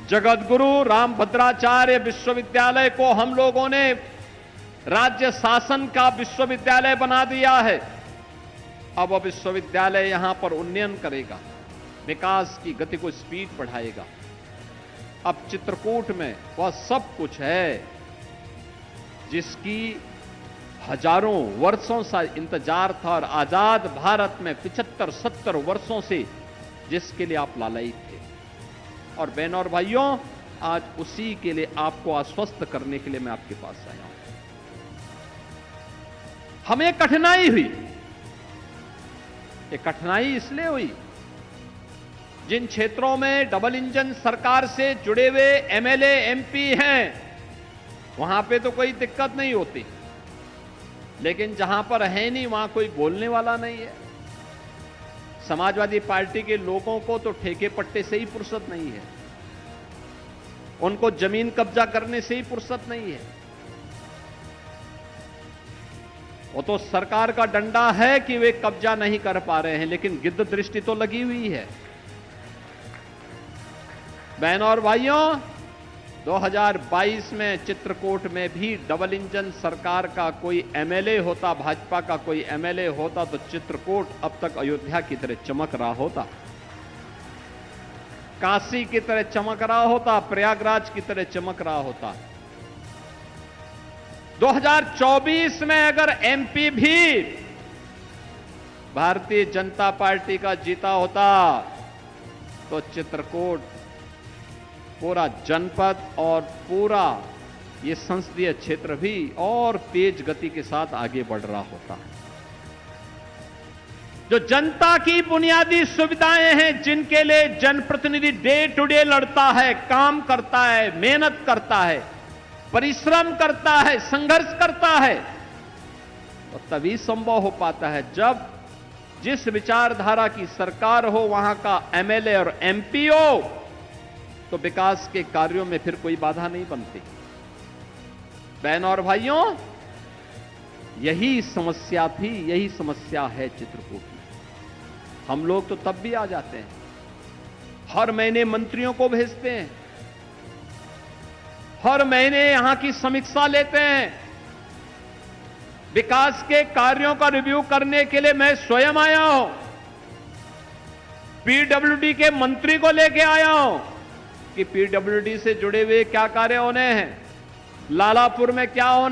जगतगुरु रामभद्राचार्य विश्वविद्यालय को हम लोगों ने राज्य शासन का विश्वविद्यालय बना दिया है। अब वह विश्वविद्यालय यहां पर उन्नयन करेगा, विकास की गति को स्पीड बढ़ाएगा। अब चित्रकूट में वह सब कुछ है जिसकी हजारों वर्षों से इंतजार था और आजाद भारत में 75-70 वर्षों से जिसके लिए आप लालायित थे। और बहनों और भाइयों, आज उसी के लिए आपको आश्वस्त करने के लिए मैं आपके पास आया हूं। हमें कठिनाई हुई, ये कठिनाई इसलिए हुई जिन क्षेत्रों में डबल इंजन सरकार से जुड़े हुए एमएलए एमपी हैं वहां पे तो कोई दिक्कत नहीं होती, लेकिन जहां पर है नहीं वहां कोई बोलने वाला नहीं है। समाजवादी पार्टी के लोगों को तो ठेके पट्टे से ही फुर्सत नहीं है, उनको जमीन कब्जा करने से ही फुर्सत नहीं है। वो तो सरकार का डंडा है कि वे कब्जा नहीं कर पा रहे हैं, लेकिन गिद्ध दृष्टि तो लगी हुई है। बहनों और भाइयों, 2022 में चित्रकूट में भी डबल इंजन सरकार का कोई एमएलए होता, भाजपा का कोई एमएलए होता, तो चित्रकूट अब तक अयोध्या की तरह चमक रहा होता, काशी की तरह चमक रहा होता, प्रयागराज की तरह चमक रहा होता। 2024 में अगर एमपी भी भारतीय जनता पार्टी का जीता होता तो चित्रकूट पूरा जनपद और पूरा ये संसदीय क्षेत्र भी और तेज गति के साथ आगे बढ़ रहा होता। जो जनता की बुनियादी सुविधाएं हैं, जिनके लिए जनप्रतिनिधि डे टू डे लड़ता है, काम करता है, मेहनत करता है, परिश्रम करता है, संघर्ष करता है, तो तभी संभव हो पाता है जब जिस विचारधारा की सरकार हो वहां का एमएलए और एमपी हो, तो विकास के कार्यों में फिर कोई बाधा नहीं बनती। बहनों और भाइयों, यही समस्या थी, यही समस्या है चित्रकूट में। हम लोग तो तब भी आ जाते हैं, हर महीने मंत्रियों को भेजते हैं, हर महीने यहां की समीक्षा लेते हैं। विकास के कार्यों का रिव्यू करने के लिए मैं स्वयं आया हूं, पीडब्ल्यूडी के मंत्री को लेके आया हूं कि पीडब्ल्यूडी से जुड़े हुए क्या कार्य होने हैं, लालापुर में क्या होना